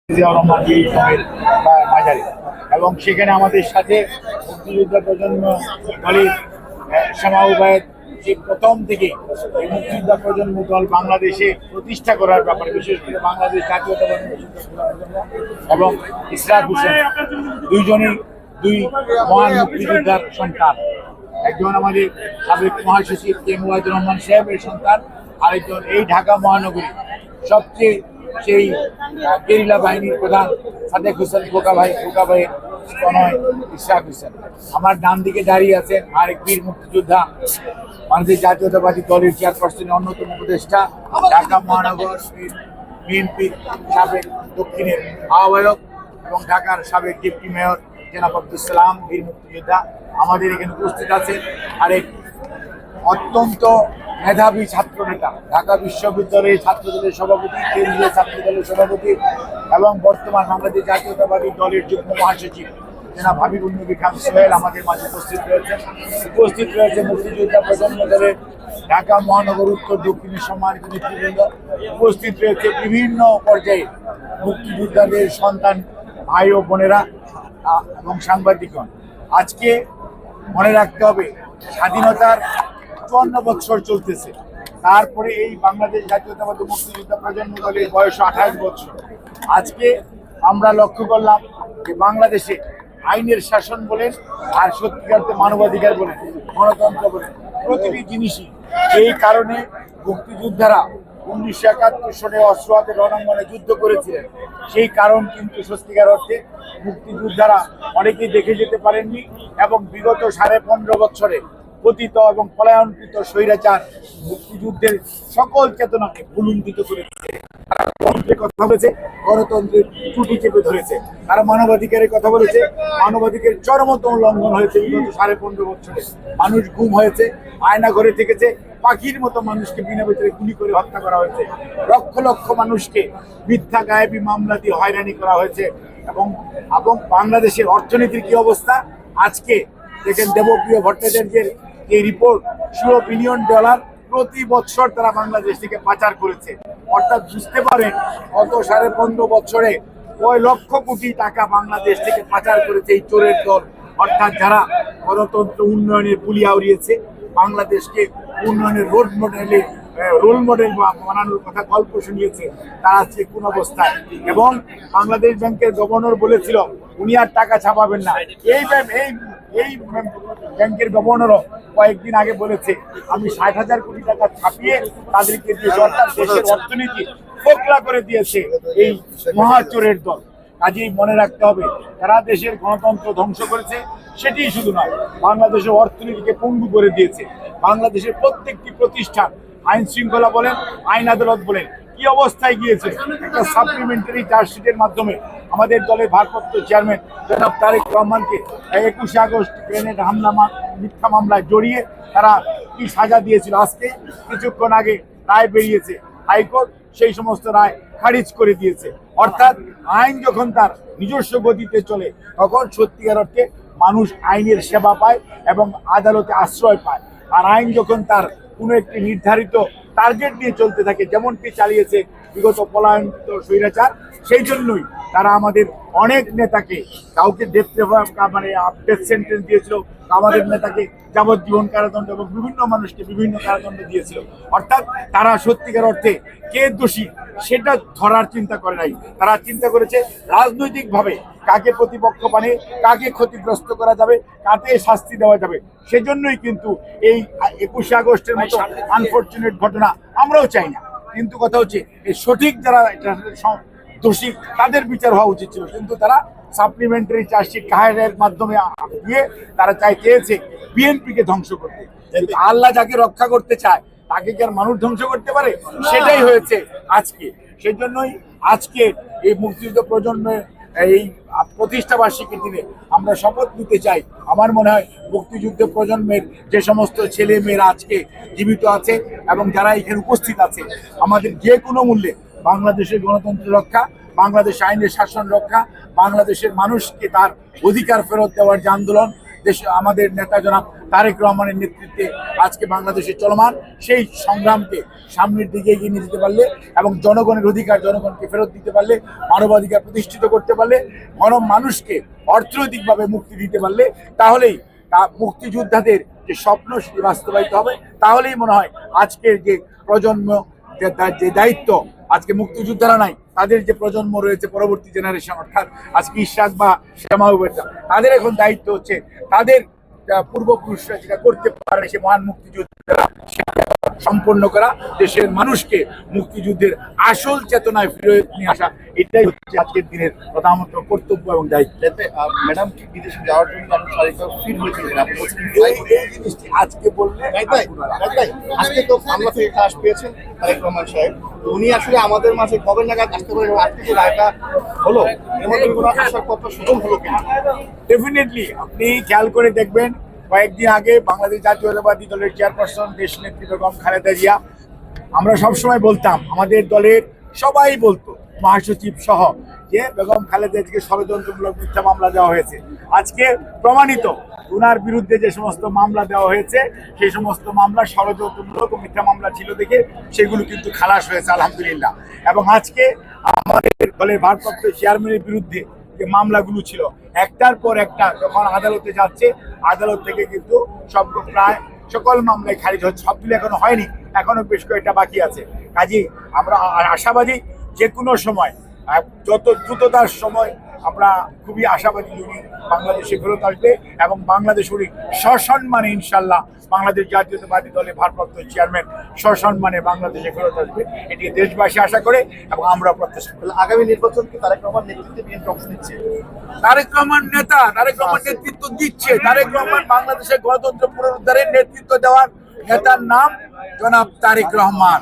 জিয়াউর রহমান গিরিজনের মাজারে এবং সেখানে আমাদের সাথে মুক্তিযোদ্ধা প্রজন্ম দলের সমাবেশ যে প্রথম থেকে এই মুক্তিযোদ্ধা প্রজন্ম দল বাংলাদেশে প্রতিষ্ঠা করার ব্যাপারে বিশেষ করে বাংলাদেশ জাতীয়তাবাদী এবং ইসরাত হোসেন দুইজনই দুই মহান মুক্তিযোদ্ধার সন্তান। একজন আমাদের সাবেক মহাসচিব কে মুয়াজ্জের রহমান সাহেবের সন্তান, আরেকজন এই ঢাকা মহানগরী সবচেয়ে সেই গেরিলা বাহিনীর প্রধান সাদেক হোসেন খোকা ভাইয়ের তনয় ইশরাক হোসেন। আমার ডান দিকে দাঁড়িয়ে আছেন আরেক বীর মুক্তিযোদ্ধা, বাংলাদেশ জাতীয়তাবাদী দলের চেয়ারপারসনের অন্যতম উপদেষ্টা, ঢাকা মহানগর বিএনপির সাবেক দক্ষিণের আহ্বায়ক এবং ঢাকার সাবেক ডেপুটি মেয়র জনাব আব্দুল সালাম বীর মুক্তিযোদ্ধা আমাদের এখানে উপস্থিত আছেন। আরেক অত্যন্ত মেধাবী ছাত্র নেতা, ঢাকা বিশ্ববিদ্যালয়ের ছাত্রদলের সভাপতি, কেন্দ্রীয় ছাত্রদলের সভাপতি এবং বর্তমান বাংলাদেশ জাতীয়তাবাদী দলের যুগ্ম মহাসচিব জনাব হাবিবুল নবী খান সোহেল আমাদের মাঝে উপস্থিত রয়েছে মুক্তিযোদ্ধা প্রজন্ম দলের ঢাকা মহানগর উত্তর দক্ষিণের সম্মানিত নেতৃবৃন্দ, উপস্থিত রয়েছে বিভিন্ন পর্যায়ে মুক্তিযোদ্ধাদের সন্তান ভাই ও বোনেরা এবং সাংবাদিকগণ। আজকে মনে রাখতে হবে স্বাধীনতার 54 বছর চলতেছে, তারপরে এই বাংলাদেশ জাতীয়তাবাদী মুক্তিযোদ্ধা প্রজন্ম দলের বয়স 28 বছর। আজকে আমরা লক্ষ্য করলাম যে বাংলাদেশে আইনের শাসন বলেন আর সত্যিকার মানবাধিকার বলেন, গণতন্ত্র বলেন, প্রতিটি জিনিসই এই কারণে মুক্তিযোদ্ধারা 1971 সনে অস্ত্র হাতে রণাঙ্গনে যুদ্ধ করেছিলেন। সেই কারণ কিন্তু সত্যিকার অর্থে মুক্তিযোদ্ধারা অনেকেই দেখে যেতে পারেননি এবং বিগত 15.5 বছরে পতিত এবং পলায়নকৃত স্বৈরাচার মুক্তিযুদ্ধের সকল চেতনাকে ভুলুণ্ঠিত করেছে। তারা গণতন্ত্রের কথা বলেছে, গণতন্ত্রের ত্রুটি চেপে ধরেছে। তারা মানবাধিকারের কথা বলেছে, মানবাধিকারের চরমতম লঙ্ঘন হয়েছে বিগত 15.5 বছরে। মানুষ গুম হয়েছে, আয়না ঘরে থেকেছে, পাখির মতো মানুষকে বিনা বিচারে গুলি করে হত্যা করা হয়েছে, লক্ষ লক্ষ মানুষকে মিথ্যা গায়েবী মামলা দিয়ে হয়রানি করা হয়েছে। এবং বাংলাদেশের অর্থনীতির কি অবস্থা আজকে দেখেন, দেবপ্রিয় ভট্টাচার্যের এই রিপোর্ট, $100 বিলিয়ন প্রতি বছর তারা বাংলাদেশ থেকে পাচার করেছে। অর্থাৎ বুঝতে পারেন গত 15.5 বছরে কয় লক্ষ কোটি টাকা বাংলাদেশ থেকে পাচার করেছে এই চোরের দল। অর্থাৎ যারা গণতন্ত্র উন্নয়নের পুলিয়া উড়িয়েছে, বাংলাদেশকে উন্নয়নের রোল মডেল বানানোর কথা গল্প শুনিয়েছে, তারা আজকে কোন অবস্থায়। এবং বাংলাদেশ ব্যাংকের গভর্নর বলেছিল উনি আর টাকা ছাপাবেন না। এই ব্যাংকের গভর্নরও কয়েকদিন আগে বলেছে আমি 60,000 কোটি টাকা ছাপিয়ে তাদেরকে দিয়েছে। অর্থাৎ দেশের অর্থনীতি ফোকলা করে দিয়েছে এই মহাচোরের দল। কাজেই মনে রাখতে হবে তারা দেশের গণতন্ত্র ধ্বংস করেছে, সেটি শুধু নয়, বাংলাদেশের অর্থনীতিকে পঙ্গু করে দিয়েছে। বাংলাদেশের প্রত্যেকটি প্রতিষ্ঠান, আইন শৃঙ্খলা বলেন, আইন আদালত বলেন, কি অবস্থায় গিয়েছে। একটা সাপ্লিমেন্টারি চার্জশিটের মাধ্যমে আমাদের দলের ভারপ্রাপ্ত চেয়ারম্যান জনাব তারেক রহমানকে 21 আগস্ট গ্রেনেড হামলা মিথ্যা মামলায় জড়িয়ে তারা কি সাজা দিয়েছিল। আজকে কিছুক্ষণ আগে রায় বেরিয়েছে, হাইকোর্ট সেই সমস্ত রায় খারিজ করে দিয়েছে। অর্থাৎ আইন যখন তার নিজস্ব গতিতে চলে, তখন সত্যিকার অর্থে মানুষ আইনের সেবা পায় এবং আদালতে আশ্রয় পায়। আর আইন যখন তার কোনো একটি নির্ধারিত টার্গেট নিয়ে চলতে থাকে, যেমনটি চালিয়েছে বিগত পলায়নিত স্বৈরাচার, সেই জন্যই তারা আমাদের অনেক নেতাকে, কাউকে ডেথ সেন্টেন্স দিয়েছিল, আমাদের নেতাকে যাবজ্জীবন কারাদণ্ড এবং বিভিন্ন মানুষকে বিভিন্ন কারাদণ্ড দিয়েছিল। অর্থাৎ তারা সত্যিকার অর্থে কে দোষী সেটা ধরার চিন্তা করে নাই। তারা চিন্তা করেছে রাজনৈতিকভাবে কাকে প্রতিপক্ষ বানিয়ে কাকে ক্ষতিগ্রস্ত করা যাবে, কাকে শাস্তি দেওয়া যাবে। সেজন্যই কিন্তু এই 21 আগস্টের মতো আনফরচুনেট ঘটনা আমরাও চাই না। কিন্তু কথা হচ্ছে এই সঠিক যারা দোষী তাদের বিচার হওয়া উচিত ছিল, কিন্তু তারা সাপ্লিমেন্টারি চার্জশিট কাহেরের মাধ্যমে দিয়ে তারা চেয়েছে বিএনপিকে ধ্বংস করতে। আল্লাহ যাকে রক্ষা করতে চায় তাকে কি আর মানুষ ধ্বংস করতে পারে? সেটাই হয়েছে আজকে। সেই জন্যই আজকে এই মুক্তিযুদ্ধ প্রজন্মের এই প্রতিষ্ঠা বার্ষিকীর দিনে আমরা শপথ নিতে চাই। আমার মনে হয় মুক্তিযুদ্ধ প্রজন্মের যে সমস্ত ছেলে মেয়েরা আজকে জীবিত আছে এবং যারা এখানে উপস্থিত আছে, আমাদের যে কোনো মূল্যে বাংলাদেশের গণতন্ত্র রক্ষা, বাংলাদেশ আইনের শাসন রক্ষা, বাংলাদেশের মানুষকে তার অধিকার ফেরত দেওয়ার যে আন্দোলন, দেশ আমাদের নেতা জনাব তারেক রহমানের নেতৃত্বে আজকে বাংলাদেশে চলমান, সেই সংগ্রামকে সামনের দিকে এগিয়ে নিয়ে যেতে পারলে এবং জনগণের অধিকার জনগণকে ফেরত দিতে পারলে, মানবাধিকার প্রতিষ্ঠিত করতে পারলে, মানুষকে অর্থনৈতিকভাবে মুক্তি দিতে পারলে, তাহলেই মুক্তিযোদ্ধাদের যে স্বপ্ন সেটি বাস্তবায়িত হবে। তাহলেই মনে হয় আজকের যে প্রজন্ম, যে দায়িত্ব আজকে মুক্তিযোদ্ধারা নাই, তাদের যে প্রজন্ম রয়েছে পরবর্তী জেনারেশন, অর্থাৎ আজকে ইশরাক বা শ্যামা উবায়দা, তাদের এখন দায়িত্ব হচ্ছে তাদের পূর্বপুরুষরা যেটা করতে পারে সে মহান মুক্তিযোদ্ধারা সম্পন্ন করা, দেশের মানুষকে মুক্তিযুদ্ধের আসল চেতনায় ফিরে নিয়ে আসা। এটাই হচ্ছে আজকের দিনের প্রধানত কর্তব্য এবং দায়িত্ব। ম্যাডাম কি বিদেশে যাওয়ার জন্য ফিট হয়েছিলেন? আপনি বলছেন এই জিনিসটি আজকে বললে আজকে তো মামলা থেকে কাজ পেয়েছেন তারেক রহমান সাহেব, উনি আসলে আমাদের মাঝে কবে নাগাদ আসতে পারেন? আজকে যে রায়টা হলো এর মধ্যে কোনো আশার কথা সুগম হলো কিনা? ডেফিনেটলি আপনি খেয়াল করে দেখবেন, কয়েকদিন আগে বাংলাদেশ জাতীয়তাবাদী দলের চেয়ারপারসন দেশ নেত্রী বেগম খালেদা জিয়া, আমরা সবসময় বলতাম, আমাদের দলের সবাই বলতো, মহাসচিব সহ, যে বেগম খালেদা জিয়াকে ষড়যন্ত্রমূলক মিথ্যা মামলা দেওয়া হয়েছে। আজকে প্রমাণিত, ওনার বিরুদ্ধে যে সমস্ত মামলা দেওয়া হয়েছে সেই সমস্ত মামলা ষড়যন্ত্রমূলক ও মিথ্যা মামলা ছিল দেখে সেগুলো কিন্তু খালাস হয়েছে আলহামদুলিল্লাহ। এবং আজকে আমাদের দলের ভারপ্রাপ্ত চেয়ারম্যানের বিরুদ্ধে যে মামলাগুলো ছিল একটার পর একটা যখন আদালতে যাচ্ছে, আদালত থেকে কিন্তু সব প্রায় সকল মামলায় খারিজ হচ্ছে। সবগুলো এখনো হয়নি, এখনো বেশ কয়েকটা বাকি আছে। কাজেই আমরা আশাবাদী যে কোনো সময়, যত দ্রুততার সময়, আমরা খুবই আশাবাদী উনি বাংলাদেশে ফেরত আসবে এবং বাংলাদেশ উনি সসম্মানে ইনশাল্লাহ বাংলাদেশ জাতীয়তাবাদী দলের ভারপ্রাপ্ত চেয়ারম্যান সসম্মানে বাংলাদেশে ফেরত আসবে, এটি দেশবাসী আশা করে এবং আমরা প্রত্যাশা করি। আগামী নির্বাচন কি তারেক রহমান নেতৃত্বে বিএনপি অংশ নিচ্ছে? তারেক রহমান নেতা, তারেক রহমান নেতৃত্ব দিচ্ছে। তারেক রহমান বাংলাদেশের গণতন্ত্র পুনরুদ্ধারের নেতৃত্ব দেওয়ার নেতার নাম জনাব তারেক রহমান।